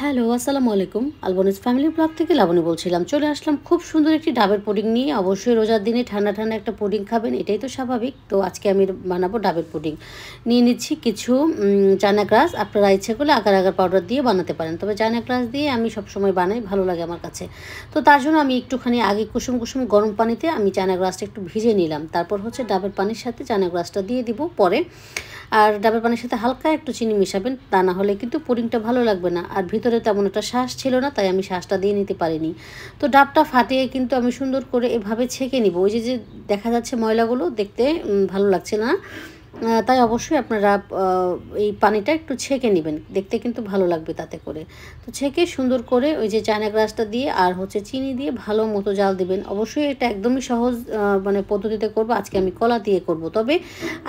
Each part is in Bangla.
হ্যালো, আসসালামু আলাইকুম। আলবনিজ ফ্যামিলি ব্লগ থেকে লাবণী বলছিলাম। চলে আসলাম খুব সুন্দর একটি ডাবের পুডিং নিয়ে। অবশ্যই রোজার দিনে ঠান্ডা ঠান্ডা একটা পুডিং খাবেন, এটাই তো স্বাভাবিক। তো আজকে আমি বানাবো ডাবের পুডিং। নিয়ে নিচ্ছি কিছু চানা গ্রাস। আপনারা ইচ্ছে করলে আগার আগার পাউডার দিয়ে বানাতে পারেন, তবে চানা গ্রাস দিয়ে আমি সবসময় বানাই, ভালো লাগে আমার কাছে। তো তার জন্য আমি একটুখানি আগে কুসুম কুসুম গরম পানিতে আমি চানা গ্রাসটা একটু ভিজে নিলাম। তারপর হচ্ছে ডাবের পানির সাথে চানা গ্রাসটা দিয়ে দিব পরে। আর ডাবের পানির সাথে হালকা একটু চিনি মেশাবেন, তা না হলে কিন্তু পুডিংটা ভালো লাগবে না। আর ভিতরে তেমন একটা শ্বাস ছিল না, তাই আমি শ্বাসটা দিয়ে নিতে পারিনি। তো ডাবটা ফাটিয়ে কিন্তু আমি সুন্দর করে এভাবে ছেঁকে নিব। ওই যে যে দেখা যাচ্ছে ময়লাগুলো, দেখতে ভালো লাগছে না। তাই অবশ্যই আপনারা এই পানিটা একটু ছেঁকে নেবেন, দেখতে কিন্তু ভালো লাগবে তাতে করে। তো ছেঁকে সুন্দর করে ওই যে চায়না গ্রাসটা দিয়ে আর হচ্ছে চিনি দিয়ে ভালো মতো জাল দিবেন। অবশ্যই এটা একদমই সহজ মানে পদ্ধতিতে করব। আজকে আমি কলা দিয়ে করব, তবে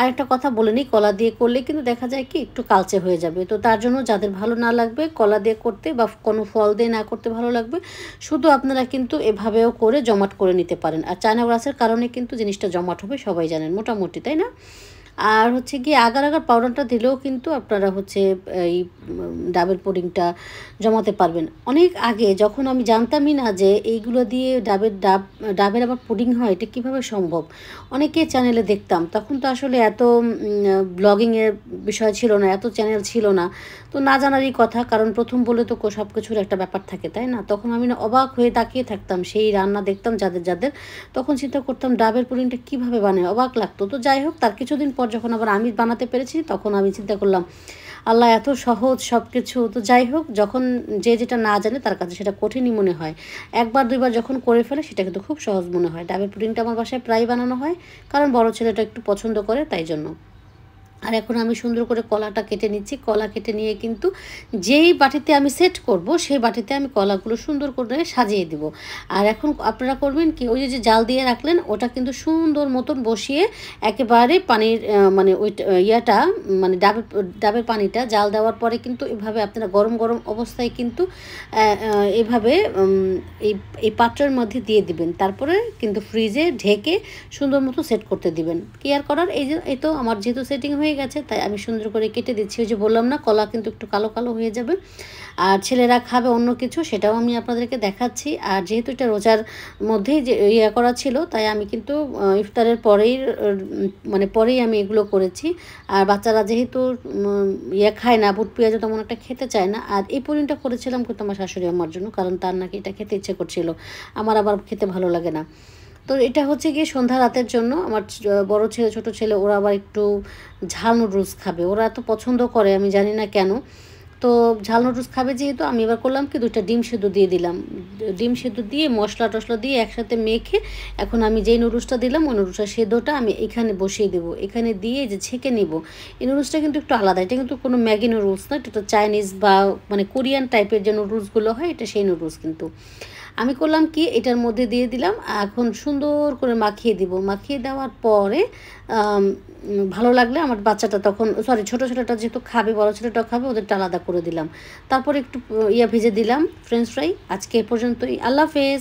আরেকটা কথা বলে নিই, কলা দিয়ে করলে কিন্তু দেখা যায় কি একটু কালচে হয়ে যাবে। তো তার জন্য যাদের ভালো না লাগবে কলা দিয়ে করতে বা কোনো ফল দিয়ে না করতে ভালো লাগবে, শুধু আপনারা কিন্তু এভাবেও করে জমাট করে নিতে পারেন। আর চায়না গ্রাসের কারণে কিন্তু জিনিসটা জমাট হবে, সবাই জানেন মোটামুটি, তাই না? আর হচ্ছে গিয়ে আগার আগার পাউডারটা দিলেও কিন্তু আপনারা হচ্ছে এই ডাবের পুডিংটা জমাতে পারবেন। অনেক আগে যখন আমি জানতামই না যে এইগুলো দিয়ে ডাবের আবার পুডিং হয়, এটা কীভাবে সম্ভব, অনেকে চ্যানেলে দেখতাম। তখন তো আসলে এত ব্লগিংয়ের বিষয় ছিল না, এত চ্যানেল ছিল না। তো না জানারই কথা, কারণ প্রথম বলে তো সব কিছুর একটা ব্যাপার থাকে, তাই না? তখন আমি না অবাক হয়ে তাকিয়ে থাকতাম, সেই রান্না দেখতাম যাদের যাদের, তখন চিন্তা করতাম ডাবের পুডিংটা কীভাবে বানায়, অবাক লাগতো। তো যাই হোক, তার কিছুদিন পর যখন আবার আমি বানাতে পেরেছি, তখন আমি চিন্তা করলাম আল্লাহ এত সহজ সব কিছু। তো যাই হোক, যখন যে যেটা না জানে তার কাছে সেটা কঠিনই মনে হয়। একবার দুইবার যখন করে ফেলে সেটা কিন্তু খুব সহজ মনে হয়। ডাবের পুডিংটা আমার বাসায় প্রায় বানানো হয়, কারণ বড় ছেলেটা একটু পছন্দ করে, তাই জন্য। আর এখন আমি সুন্দর করে কলাটা কেটে নিচ্ছি। কলা কেটে নিয়ে কিন্তু যেই বাটিতে আমি সেট করব, সেই বাটিতে আমি কলাগুলো সুন্দর করে সাজিয়ে দিব। আর এখন আপনারা করবেন কি, ওই যে জাল দিয়ে রাখলেন ওটা কিন্তু সুন্দর মতন বসিয়ে একেবারে পানির মানে ওইটা ইয়াটা মানে ডাবের পানিটা জাল দেওয়ার পরে কিন্তু এভাবে আপনারা গরম গরম অবস্থায় কিন্তু এভাবে এই এই পাত্রের মধ্যে দিয়ে দিবেন। তারপরে কিন্তু ফ্রিজে ঢেকে সুন্দর মতো সেট করতে দিবেন। কি আর করার, এই তো আমার যেহেতু সেটিং হয়ে গেছে, তাই আমি সুন্দর করে কেটে দিচ্ছি। ওই যে বললাম না, কলা কিন্তু একটু কালো কালো হয়ে যাবে। আর ছেলেরা খাবে অন্য কিছু, সেটাও আমি আপনাদেরকে দেখাচ্ছি। আর যেহেতু এটা রোজার মধ্যেই যে ইয়ে করা ছিল, তাই আমি কিন্তু ইফতারের মানে পরেই আমি এগুলো করেছি। আর বাচ্চারা যেহেতু ইয়ে খায় না, বুট পেঁয়াজও তেমন একটা খেতে চায় না। আর এই পুডিংটা করেছিলাম কিন্তু আমার শাশুড়ি আমার জন্য, কারণ তার নাকি এটা খেতে ইচ্ছে করছিল, আমার আবার খেতে ভালো লাগে না। তো এটা হচ্ছে গিয়ে সন্ধ্যা রাতের জন্য। আমার বড় ছেলে ছোট ছেলে ওরা আবার একটু ঝাল নুডলস খাবে, ওরা এত পছন্দ করে আমি জানি না কেন। তো ঝাল নুডলস খাবে যেহেতু, আমি এবার করলাম কি, 2টা ডিম সেদ্ধ দিয়ে দিলাম। ডিম সেদ্ধ দিয়ে মশলা টশলা দিয়ে একসাথে মেখে এখন আমি যেই নুডলসটা দিলাম ওই নুডলসটা সেদ্ধটা আমি এখানে বসিয়ে দেবো। এখানে দিয়ে যে ছেঁকে নেব। এই নুডলসটা কিন্তু একটু আলাদা, এটা কিন্তু কোনো ম্যাগি নুডলস না, এটা চাইনিজ বা মানে কোরিয়ান টাইপের যে নুডলসগুলো হয়, এটা সেই নুডলস কিন্তু। আমি করলাম কি, এটার মধ্যে দিয়ে দিলাম। এখন সুন্দর করে মাখিয়ে দিব। মাখিয়ে দেওয়ার পরে ভালো লাগলে আমার বাচ্চাটা তখন, সরি ছোটো ছেলেটা যেহেতু খাবে, বড়ো ছেলেটাও খাবে, ওদেরটা আলাদা করে দিলাম। তারপরে একটু ভেজে দিলাম ফ্রেঞ্চ ফ্রাই। আজকে এ পর্যন্তই, আল্লাহ হাফেজ।